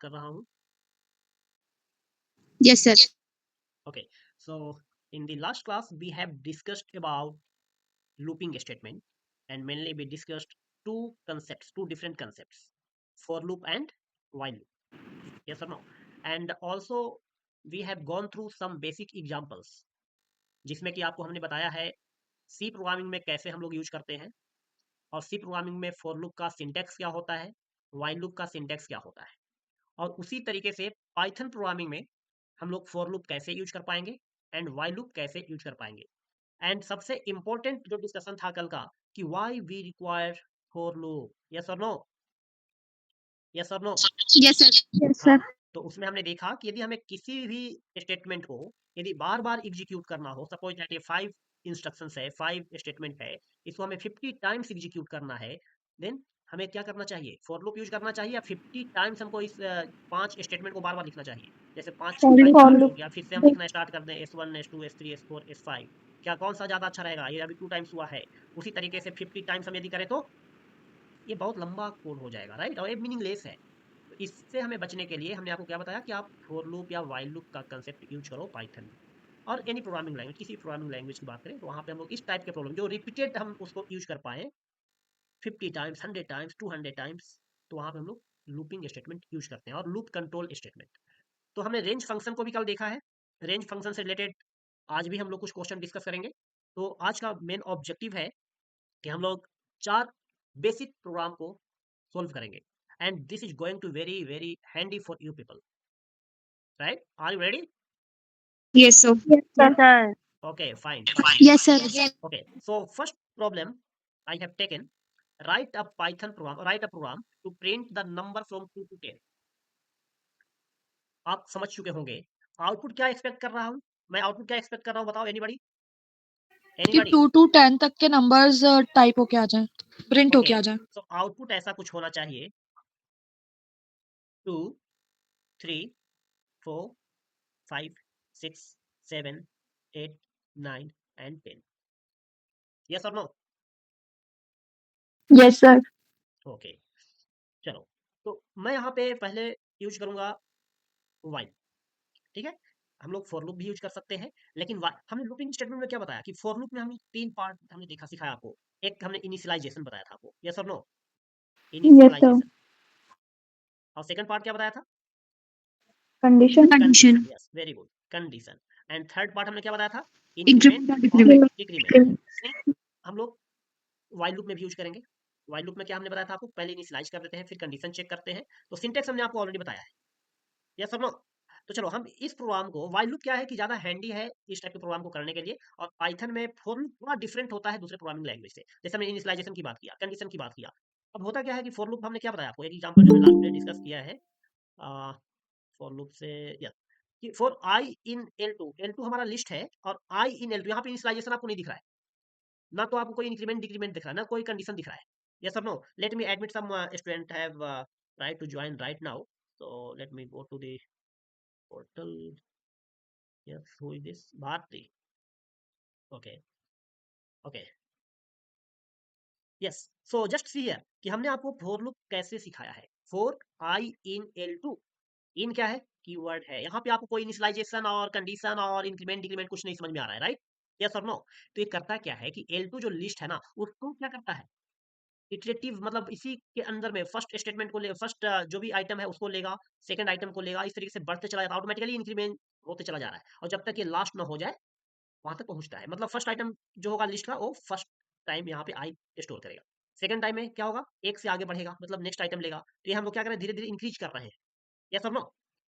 कर रहा हूँ? Yes, sir. Okay, so in the last class we have discussed about looping statement, and mainly we discussed two concepts, two different concepts, for loop and while loop. Yes or no? And also we have gone through some basic examples, जिसमें कि आपको हमने बताया है सी programming में कैसे हम लोग यूज करते हैं, और सी प्रोग्रामिंग में फॉर लूप का सिंटेक्स क्या होता है, वाइल लूप का सिंटेक्स क्या होता है, और उसी तरीके से पाइथन प्रोग्रामिंग में हम लोग फॉर लूप कैसे यूज कर पाएंगे एंड वाइल लूप कैसे यूज कर पाएंगे। एंड सबसे इंपॉर्टेंट जो डिस्कशन था कल का कि why we require for loop, yes और नो, यस और नो। Yes, sir. Yes, हाँ, sir. तो उसमें हमने देखा कि यदि हमें किसी भी स्टेटमेंट को यदि बार बार एग्जीक्यूट करना हो, सपोज दैट ये 5 इंस्ट्रक्शंस है, 5 स्टेटमेंट है, इसको हमें 50 टाइम्स एग्जीक्यूट करना है, देन हमें क्या करना चाहिए, फॉर लूप यूज करना चाहिए, या 50 टाइम्स हमको इस 5 स्टेटमेंट को बार बार लिखना चाहिए, जैसे 5 For टाइम्स for 5 हो loop. गया, फिर से हम लिखना स्टार्ट कर दें S1 S2 S3 S4 S5, क्या कौन सा ज्यादा अच्छा रहेगा, ये अभी 2 टाइम्स हुआ है, उसी तरीके से 50 टाइम्स हम यदि करें तो ये बहुत लंबा कोड हो जाएगा, राइट, और ये मीनिंगलेस है। तो इससे हमें बचने के लिए हमने आपको क्या बताया कि आप फॉर लूप या वाइल लूप का कंसेप्ट यूज करो पाइथन में, और एनी प्रोग्रामिंग लैंग्वेज, किसी प्रोग्रामिंग लैंग्वेज की बात करें तो वहां पे हम लोग इस टाइप के प्रॉब्लम जो रिपीटेड हम उसको यूज कर पाए 50 टाइम्स, 100 टाइम्स, 200 टाइम्स, तो वहां पे हम लोग लूपिंग स्टेटमेंट यूज करते हैं, और लूप कंट्रोल स्टेटमेंट। तो हमने रेंज फंक्शन को भी कल देखा है, रेंज फंक्शन से रिलेटेड आज भी हम लोग कुछ क्वेश्चन डिस्कस करेंगे। तो आज का मेन ऑब्जेक्टिव है कि हम लोग 4 बेसिक प्रोग्राम को सोल्व करेंगे, and this is going to very very handy for you people, right, are you ready? Yes, sir. Yes, Yes, sir. sir. Okay, fine. Yes, sir. Okay, so first problem I have taken, write a Python program, write a program to print the number from 2 to 10। आप समझ चुके होंगे output क्या expect कर रहा हूं, मैं output क्या एक्सपेक्ट कर रहा हूं, बताओ एनीबॉडी, कि एनीबॉडी? 2 to 10 तक के नंबर्स टाइप होके आ जाएं, प्रिंट ओके, होके आ जाएं। सो आउटपुट ऐसा कुछ होना चाहिए 2 3 4 5 6 7 8 9 एंड 10, यस और नो? Yes, sir. ओके, चलो, तो मैं यहाँ पे पहले यूज करूंगा वाइल, ठीक है, हम लोग फॉर लूप भी यूज कर सकते हैं, लेकिन हमने लूपिंग स्टेटमेंट में क्या बताया कि फॉर लूप में हम 3 पार्ट हमने देखा, सिखाया आपको। एक हमने इनिशियलाइजेशन बताया था आपको, यस और नो, Yes, sir. इनिशियलाइजेशन, और सेकंड पार्ट क्या बताया था, Condition. Condition, Condition. Yes very good, condition, and third part हमने क्या बताया था, इंक्रीमेंट Increment or और decrement. डिक्रीमेंट। सेम हम लोग वाइल लूप में भी यूज करेंगे। वाइल लूप में क्या हमने बताया था आपको, पहले इनिशियलाइज कर देते हैं, फिर कंडीशन चेक करते हैं, तो सिंटेक्स हमने आपको ऑलरेडी बताया है, यस और नो। तो चलो हम इस प्रोग्राम को, वाइल लूप क्या है कि ज्यादा हैंडी है इस टाइप के प्रोग्राम को करने के लिए, और पाइथन में फॉर लूप थोड़ा डिफरेंट होता है दूसरे प्रोग्रामिंग लैंग्वेज से। जैसे हमने इनिशियलाइजेशन की बात किया, कंडीशन की बात किया, अब होता क्या है कि फॉर लूप हमने क्या बताया आपको, एक एग्जांपल जो हमने लास्ट में डिस्कस किया है फॉर लूप से, यस, कि फॉर आई इन L2 हमारा लिस्ट है, और आई इन L2 यहाँ पे इनिशियलाइजेशन आपको नहीं दिख रहा है, ना तो आपको कोई इंक्रीमेंट डिक्रीमेंट दिख रहा है, ना कोई कंडीशन दिख रहा है, यस और no. Let me admit some student have right to join right now, so let me go to the portal, yes, who is this, Bharti, okay, okay, yes, so just see here कि हमने आपको for loop कैसे सिखाया है, for I in L2, इन क्या है, keyword है, यहाँ पे आपको कोई इनिशियलाइजेशन और कंडीशन और इंक्रीमेंट डिक्रीमेंट कुछ नहीं समझ में आ रहा है, राइट, यस और नो। तो ये करता क्या है कि L2 जो लिस्ट है ना, उसको क्या करता है, इटरेटिव, मतलब इसी के अंदर में फर्स्ट स्टेटमेंट को ले, फर्स्ट जो भी आइटम है उसको लेगा, सेकंड आइटम को लेगा, इस तरीके से बढ़ते चला जाता है, ऑटोमेटिकली इंक्रीमेंट होते चला जा रहा है, और जब तक ये लास्ट ना हो जाए वहां तक पहुंचता है, मतलब फर्स्ट आइटम जो होगा लिस्ट का वो फर्स्ट टाइम यहाँ पे आई स्टोर करेगा, सेकंड टाइम में क्या होगा, एक से आगे बढ़ेगा, मतलब नेक्स्ट आइटम लेगा, तो ये हम लोग क्या कर रहे हैं, धीरे धीरे इंक्रीज कर रहे हैं, यस और नो।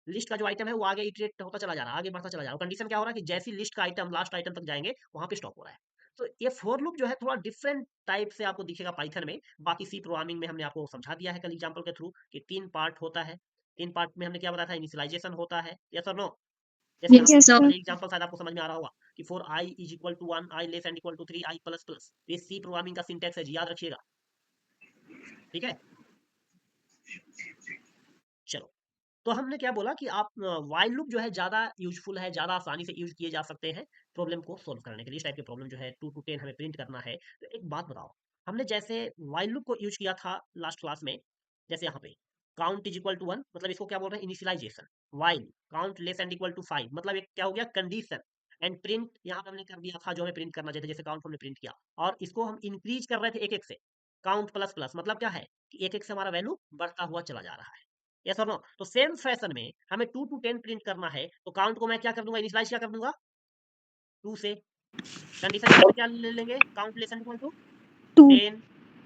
लिस्ट का जो आइटम है वो आगे इटरेट होता चला जा रहा है, आगे बढ़ता चला जा रहा है, कंडीशन क्या हो रहा है कि जैसी लिस्ट का आइटम लास्ट आइटम तक जाएंगे वहां पे स्टॉप हो रहा है। तो ये फॉर लूप जो है थोड़ा डिफरेंट टाइप से आपको दिखेगा पाइथन में, बाकी सी प्रोग्रामिंग में हमने आपको समझा दिया है कल एग्जांपल के थ्रू कि 3 पार्ट होता है, 3 पार्ट में हमने क्या बताया था, इनिशियलाइजेशन होता है, यस और नो। जैसे यहाँ Yes, पे Yes, sir. sir. पहले एग्जांपल शायद आपको समझ में आ रहा होगा कि for i is equal to 1, i less and equal to 3, i plus plus, ये सी प्रोग्रामिंग का सिंटेक्स है जी, याद रखिएगा, ठीक है। चलो, तो हमने क्या बोला कि आप वाइल लूप जो है ज़्यादा यूजफुल है, ज़्यादा आसानी से यूज किए जा सकते हैं प्रॉब्लम को सोल्व करने के लिए, इस टाइप के प्रॉब्लम जो है 2 to 10 हमें प्रिंट करना है। तो एक बात बताओ, हमने जैसे वाइल लूप को यूज किया था लास्ट क्लास में, जैसे यहाँ पे काउंट इज इक्वल टू 1 मतलब इसको क्या बोल रहे हैं initialization, while count less and equal to 5 मतलब एक क्या हो गया कंडीशन, एंड प्रिंट यहाँ पे हमने कर दिया था जो हमें प्रिंट करना चाहिए जैसे काउंट हमने प्रिंट किया, और इसको हम इंक्रीज कर रहे थे एक एक से, काउंट प्लस प्लस मतलब क्या है कि एक एक से हमारा वैल्यू बढ़ता हुआ चला जा रहा है, यस और नो। तो सेम फैशन में हमें 2 to 10 प्रिंट करना है तो काउंट को मैं क्या कर दूंगा इनिशियलाइज क्या कर दूंगा 2 से, कंडीशन यहाँ पे क्या ले लेंगे count less and equal to 2 10,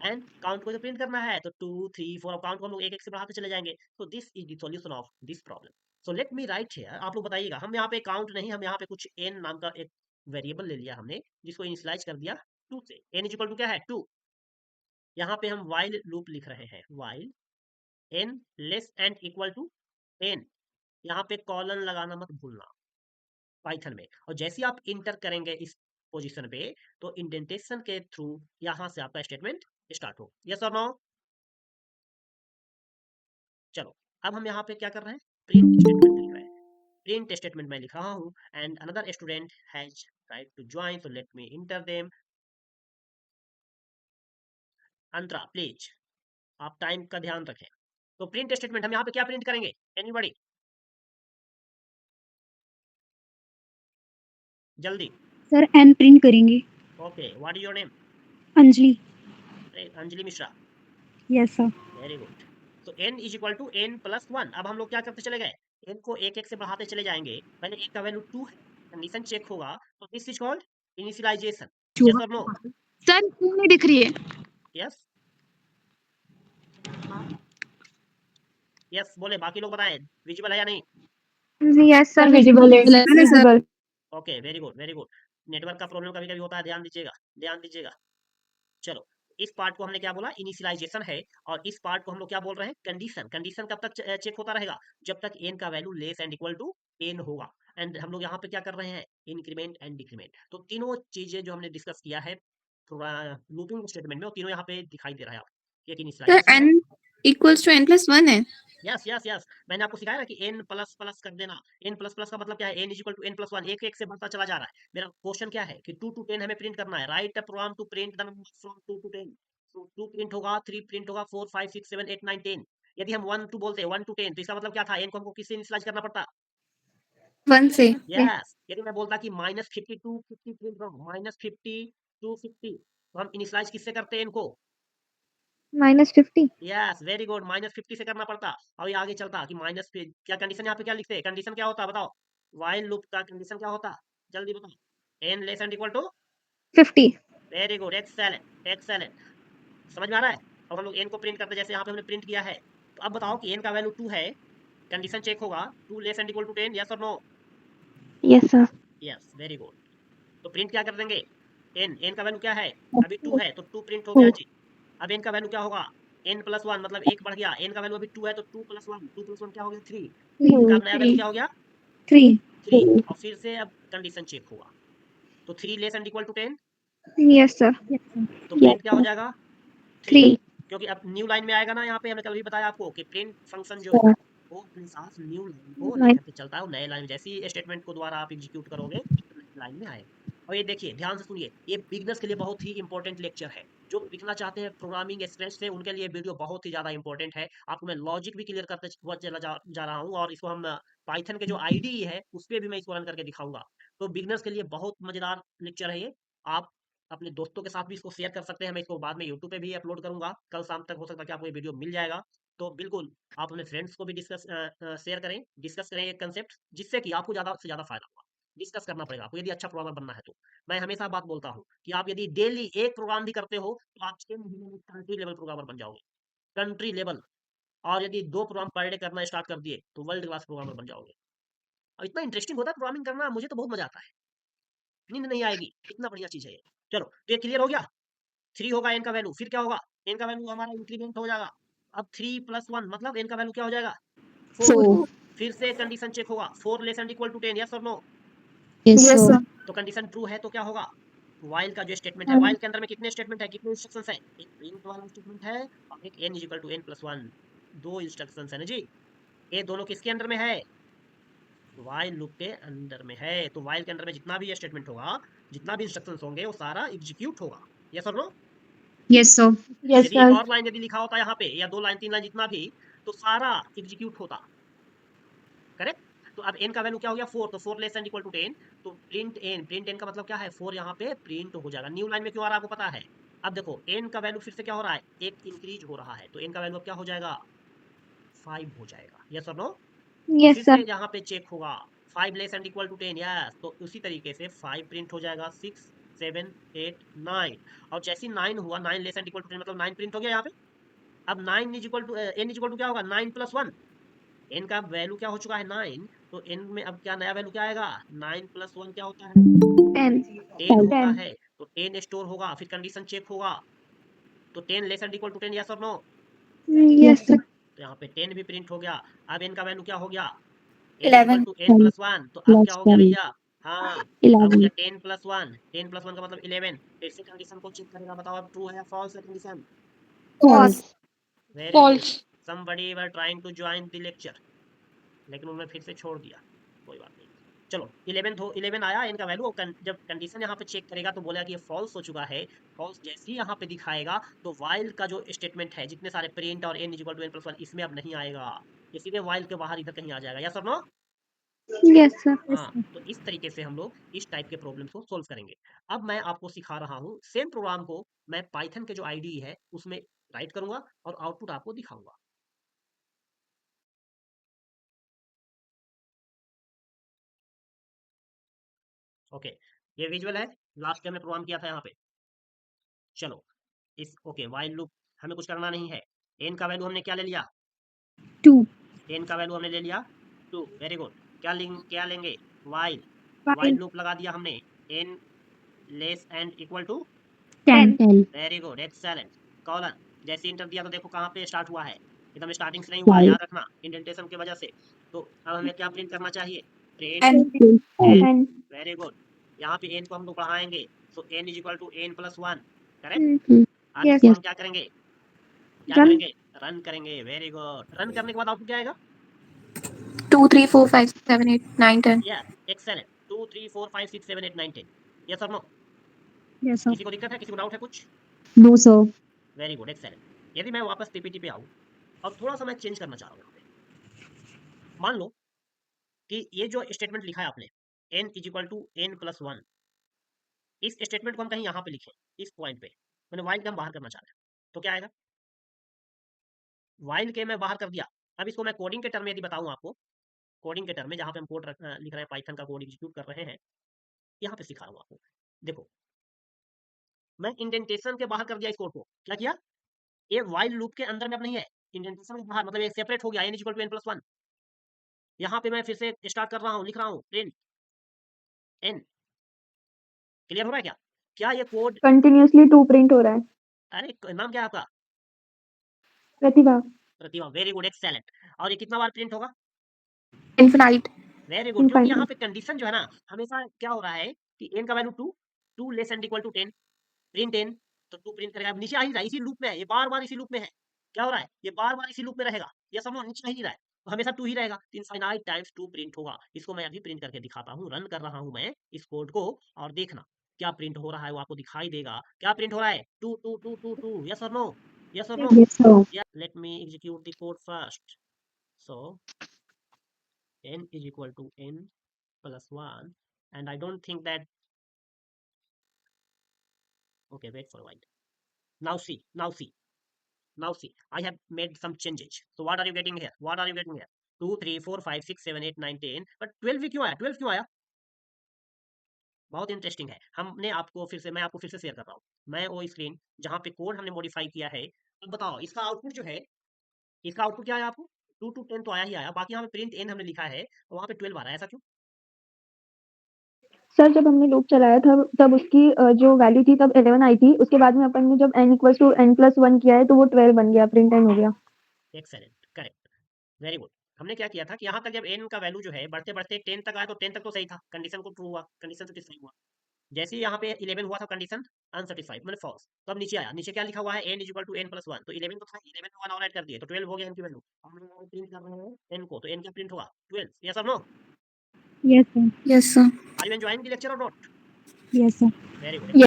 and count को जो प्रिंट करना है तो 2 3 4 काउंट को हम लोग एक एक से बढ़ाते चले जाएंगे। So this is the solution of this problem. So let me right here, आप लोग बताइएगा, हम यहाँ पे काउंट नहीं, हम यहाँ पे कुछ n नाम का एक वेरिएबल ले लिया हमने जिसको इनिशियलाइज कर दिया 2 से, n इज इक्वल टू क्या है 2, यहाँ पे हम while लूप लिख रहे हैं, while n less and equal to 10, यहाँ पे कॉलन लगाना मत भूलना पाइथन में, और जैसे आप इंटर करेंगे इस पोजीशन पे तो इंडेंटेशन के थ्रू यहाँ से आपका स्टेटमेंट स्टार्ट हो, यस और नो। चलो अब हम यहाँ पे क्या कर रहे हैं प्रिंट स्टेटमेंट लिख रहे हैं, प्रिंट स्टेटमेंट मैं लिख रहा हूँ, and another student has right to join, so let me enter them. Antara please आप टाइम का ध्यान रखें। तो प्रिंट स्टेटमेंट हम यहाँ पे क्या प्रिंट करेंगे एनीबॉडी, जल्दी। सर एन प्रिंट करेंगे। Okay what is your name, Anjali. Anjali Mishra, yes sir. Very good. तो n is equal to n plus 1, अब हम लोग क्या करते चले गए n को एक एक से बढ़ाते चले जाएंगे, पहले एक का वैल्यू 2 है, कंडीशन चेक होगा, तो this is called initialization, yes और नो। सर क्यों नहीं दिख रही है? यस यस बोले, बाकी लोग बताएं विजिबल है या नहीं। यस सर विजिबल है, visible. Okay very good very good. Network का प्रॉब्लम कभी कभी होता है, ध्यान दीजिएगा ध्यान दीजिएगा। चलो इस पार्ट को हमने क्या बोला इनिशियलाइजेशन है, और इस पार्ट को हम लोग क्या बोल रहे हैं कंडीशन, कंडीशन कब तक चेक होता रहेगा जब तक n का value less and equal to n होगा, एंड हम लोग यहाँ पे क्या कर रहे हैं इंक्रीमेंट एंड डिक्रीमेंट, तो तीनों चीजें जो हमने डिस्कस किया है लूपिंग स्टेटमेंट में वो तीनों यहाँ पे दिखाई दे रहा है आपको, एक इनिशियलाइजेशन है। n equals to n plus 1 है। यस यस यस मैंने आपको सिखाया ना कि n प्लस प्लस कर देना, n प्लस प्लस का मतलब क्या है n is equal to n plus 1, एक एक से बढ़ता चला जा रहा है। मेरा क्वेश्चन क्या है कि 2 to 10 हमें प्रिंट करना है, right a program to print the number from 2 to 10, तो 2 प्रिंट होगा, 3 प्रिंट होगा, 4 5 6 7 8 9 10। यदि हम 1 2 बोलते हैं 1 to 10 तो इसका मतलब क्या था n को हमको किससे इनिशियलाइज करना पड़ता 1 से। यस। यदि मैं बोलता कि -52 50 प्रिंट करो, -50 टू 50, तो हम इनिशियलाइज किससे करते हैं इनको -50। यस वेरी गुड, -50 से करना पड़ता। और ये आगे चलता कि माइनस क्या कंडीशन यहाँ पे क्या लिखते हैं, कंडीशन क्या होता बताओ, व्हाइल लूप का कंडीशन क्या होता जल्दी बताओ, n less and equal to 50। Very good excellent excellent, समझ में आ रहा है। अब हम लोग n को प्रिंट करते हैं जैसे यहाँ पे हमने प्रिंट किया है, तो अब बताओ कि n का वैल्यू 2 है, कंडीशन चेक होगा 2 less and equal to 10, yes और no. Yes sir. Yes very good. तो प्रिंट क्या कर देंगे n का वैल्यू क्या है अभी 2 है तो 2 प्रिंट हो गया जी। अब n का वैल्यू क्या होगा n प्लस 1 मतलब 1 बढ़ गया, n का वैल्यू अभी 2 है तो 2 प्लस 1 क्या हो गया 3, इनका अब नया वैल्यू क्या हो गया 3। 3, और फिर से अब कंडीशन चेक होगा तो 3 less and equal to 10, yes sir. तो प्रिंट क्या हो जाएगा 3, 3। क्योंकि अब न्यू लाइन में आएगा ना, यहाँ पे हमने कल भी बताया आपको कि प्रिंट फंक्शन जो है वो इंसाफ न्यू लाइन को लेकर के चलता है, और नए लाइन में जैसे ही स्टेटमेंट को दोबारा आप एग्जीक्यूट करोगे लाइन में आएगा। और ये देखिए ध्यान से सुनिए, ये बिगनर्स के लिए बहुत ही इंपॉर्टेंट लेक्चर है, जो सीखना चाहते हैं प्रोग्रामिंग स्क्रैच से उनके लिए वीडियो बहुत ही ज्यादा इंपॉर्टेंट है। आपको मैं लॉजिक भी क्लियर करते हुआ चला जा रहा हूँ, और इसको हम पाइथन के जो आईडी है उस पर भी मैं इसको रन करके दिखाऊंगा। तो बिगनर्स के लिए बहुत मजेदार लेक्चर है ये, आप अपने दोस्तों के साथ भी इसको शेयर कर सकते हैं, मैं इसको बाद में यूट्यूब पे भी अपलोड करूंगा, कल शाम तक हो सकता है कि आपको ये वीडियो मिल जाएगा। तो बिल्कुल आप अपने फ्रेंड्स को भी शेयर करें, डिस्कस करें ये कंसेप्ट, जिससे कि आपको ज़्यादा से ज़्यादा फायदा होगा। डिस्कस करना पड़ेगा आपको यदि अच्छा प्रोग्रामर बनना है तो। मैं हमेशा बात बोलता हूँ कि आप यदि डेली एक प्रोग्राम भी करते हो तो आप 6 महीने में कंट्री लेवल प्रोग्रामर बन जाओगे, कंट्री लेवल। और यदि 2 प्रोग्राम पर डे करना स्टार्ट कर दिए तो वर्ल्ड क्लास प्रोग्रामर बन जाओगे। और इतना इंटरेस्टिंग होता है प्रोग्रामिंग करना, मुझे तो बहुत मजा आता है, नींद नहीं आएगी, इतना बढ़िया चीज़ है ये। चलो तो ये क्लियर हो गया, 3 होगा n का वैल्यू, फिर क्या होगा n का वैल्यू हमारा इंक्रीमेंट हो जाएगा, अब 3 प्लस 1 मतलब n का वैल्यू क्या हो जाएगा 4, फिर से कंडीशन चेक होगा 4 less and equal to 10, yes और no. Yes yes sir. Sir. तो कंडीशन ट्रू है तो क्या होगा व्हाइल का जो स्टेटमेंट है, व्हाइल के अंदर में कितने स्टेटमेंट है कितने इंस्ट्रक्शंस है, एक प्रिंट वाला स्टेटमेंट है और एक n is equal to n plus 1, 2 instructions है ना जी। ये दोनों किसके अंदर में है व्हाइल लूप के अंदर में है। तो व्हाइल के अंदर में जितना भी स्टेटमेंट होगा, जितना भी इंस्ट्रक्शंस होंगे वो सारा एग्जीक्यूट होगा, यस और नो। Yes sir. यस यदि एक सर। और लाइन यदि लिखा होता यहाँ पे या 2 लाइन 3 लाइन जितना भी, तो सारा एग्जीक्यूट होता, करेक्ट। तो अब n का वैल्यू क्या हो गया 4, तो 4 लेस एंड इक्वल टू 10, तो प्रिंट n का मतलब क्या है 4 यहाँ पे प्रिंट हो जाएगा। न्यू लाइन में क्यों आ रहा है आपको पता है। अब देखो n का वैल्यू फिर से क्या हो रहा है, एक इंक्रीज हो रहा है, तो n का वैल्यू अब क्या हो जाएगा 5 हो जाएगा, यस और नो। Yes, फिर sir. से यहाँ पे चेक होगा 5 less and equal to 10, yes, तो उसी तरीके से 5 प्रिंट हो जाएगा, 6 7 8 9, और जैसे ही 9 हुआ 9 लेस एंड इक्वल टू 10 मतलब 9 प्रिंट हो गया यहाँ पे। अब 9 is equal to n is equal to क्या होगा 9 प्लस 1, n का वैल्यू क्या हो चुका है 9, तो n में अब क्या नया वैल्यू क्या आएगा 9 प्लस 1 क्या होता है 10. 10 होता 10. है, तो 10 स्टोर होगा, फिर कंडीशन चेक होगा, तो 10 less and equal to 10, yes और नो। Yes, sir. तो यहाँ पे 10 भी प्रिंट हो गया। अब n का वैल्यू क्या हो गया n is equal 11 to n plus 1, तो अब क्या हो गया भैया, हाँ अब हो गया 10 प्लस 1, 10 प्लस 1 का मतलब 11। फिर से कंडीशन को चेक करेगा, बताओ अब ट्रू है या फॉल्स है condition. False. Very good, false. Somebody were trying to join the lecture, लेकिन उन्होंने फिर से छोड़ दिया, कोई बात नहीं। चलो 11 आया इनका वैल्यू, जब कंडीशन यहाँ पे चेक करेगा तो बोलेगा कि ये फॉल्स हो चुका है। फॉल्स जैसे ही यहाँ पे दिखाएगा तो वाइल का जो स्टेटमेंट है जितने सारे प्रिंट और n equal to n plus 1 इसमें अब नहीं आएगा, ये सीधे वाइल के बाहर इधर कहीं आ जाएगा, यस और नो। Yes, sir. हाँ, तो इस तरीके से हम लोग इस टाइप के प्रॉब्लम्स को सोल्व करेंगे। अब मैं आपको सिखा रहा हूँ सेम प्रोग्राम को मैं पाइथन के जो आईडी है उसमें राइट करूंगा और आउटपुट आपको दिखाऊंगा। ओके, ये विजुअल है, लास्ट टाइम में प्रोग्राम किया था यहाँ पे। चलो इस ओके वाइल लूप हमें कुछ करना नहीं है। एन का वैल्यू हमने क्या ले लिया 2. एन का वैल्यू हमने ले लिया 2, वेरी गुड। क्या लेंगे वाइल वाइल 5. लूप लगा दिया हमने n less and equal to 10. Very good excellent. Colon जैसे इंटर दिया तो देखो कहाँ पे स्टार्ट हुआ है, एकदम स्टार्टिंग से नहीं हुआ है, याद रखना इंडेंटेशन की वजह से। तो अब हमें क्या प्रिंट करना चाहिए प्रिंट एन, 10. Very good. यहाँ पे एन को हम लोग बढ़ाएंगे, so n is equal to n plus 1, correct. अब Yes. इसको हम क्या करेंगे Run. रन करेंगे, वेरी गुड। रन करने के बाद आउटपुट क्या आएगा 2 3 4 5 6 7 8 9 10 या एक्सेलेंट 2 3 4 5 6 7 8 9 10, यस और नो। Yes, sir. किसी को दिक्कत है, किसी को डाउट है कुछ। No, sir. Very good excellent. यदि मैं वापस पीपीटी पे आऊँ और थोड़ा सा मैं चेंज करना चाह रहा हूँ यहाँ पे, मान लो कि ये जो स्टेटमेंट लिखा है आपने n is equal to n plus 1, इस स्टेटमेंट को हम कहीं यहाँ पे लिखें इस पॉइंट पे, मैंने वाइल के हम बाहर करना चाह रहे हैं, तो क्या आएगा वाइल के मैं बाहर कर दिया। अब इसको मैं कोडिंग के टर्म में यदि बताऊँ आपको, कोडिंग के टर्म में जहाँ पे हम कोड लिख रहे हैं पाइथन का कोड एग्जीक्यूट कर रहे हैं, यहाँ पे सिखा रहा हूँ आपको। देखो मैं इंडेंटेशन के बाहर कर दिया इस कोड को, क्या किया ये वाइल लूप के अंदर में अब नहीं है, इंडेंटेशन के बाहर, मतलब ये सेपरेट हो गया n equal to n plus 1। यहाँ पे मैं फिर से स्टार्ट कर रहा हूँ, लिख रहा हूँ प्रिंट n, क्लियर हो रहा है क्या क्या ये कोड। Continuously 2 print हो रहा है. अरे नाम क्या है आपका प्रतिभा. प्रतिभा, वेरी गुड एक्सेलेंट। और ये कितना बार प्रिंट होगा infinite वेरी गुड, क्योंकि यहाँ Infinite. पे कंडीशन जो है ना हमेशा क्या हो रहा है कि n का value 2, 2 less and equal to 10, print 10, तो 2 प्रिंट करेगा, अब नीचे आ ही रहा है, इसी लूप में है ये, बार बार इसी लूप में है। क्या हो रहा है ये बार बार इसी लूप में रहेगा, ये समझो नीचे आ ही रहा है, तो हमेशा 2 ही रहेगा, इनफाइनाइट टाइम्स 2 प्रिंट होगा। इसको मैं अभी प्रिंट करके दिखाता हूँ, रन कर रहा हूँ मैं इस कोड को, और देखना क्या प्रिंट हो रहा है वो आपको दिखाई देगा। क्या प्रिंट हो रहा है 2 2 2 2 2, यस और नो, यस और no. Yes, sir. Let me execute the code first. So n is equal to n plus 1, and I don't think that, okay wait for a while, now see I have made some changes, so what are you getting here 2 3 4 5 6 7 8 9 10, but 12 भी क्यों आया, 12 क्यों आया, बहुत interesting है। हमने आपको फिर से मैं आपको फिर से शेयर कर रहा हूँ मैं वो स्क्रीन जहाँ पे कोड हमने मॉडिफाई किया है। अब बताओ इसका आउटपुट जो है, इसका आउटपुट क्या आया आपको 2 to 10 तो आया ही आया, बाकी यहाँ पे प्रिंट n हमने लिखा है वहाँ पे 12 आ रहा है, ऐसा क्यों। सर जब हमने लूप चलाया था तब उसकी जो वैल्यू थी तब 11 आई थी, उसके बाद में अपन ने जब n equal to n plus 1 किया है तो वो 12 बन गया, प्रिंट n हो गया. Excellent, correct, very good. हमने क्या किया था कि यहाँ तक जब n का वैल्यू जो है बढ़ते बढ़ते 10 तक आया तो 10 तक तो सही था, कंडीशन को ट्रू हुआ, कंडीशन सेटिस्फाई हुआ। जैसे ही यहाँ पे 11 हुआ था कंडीशन अनसेटिस्फाइड मतलब फॉल्स, तो अब नीचे आया, नीचे क्या लिखा हुआ है n is equal to n plus 1, तो 11 तो था, 11 में 1 और ऐड कर दिए तो 12 हो गया n की वैल्यू। हम लोग प्रिंट कर रहे हैं n को, तो n क्या प्रिंट होगा 12, यस और no. Yes, sir. yes sir are you enjoying the lecture और not. Yes, sir. Very good.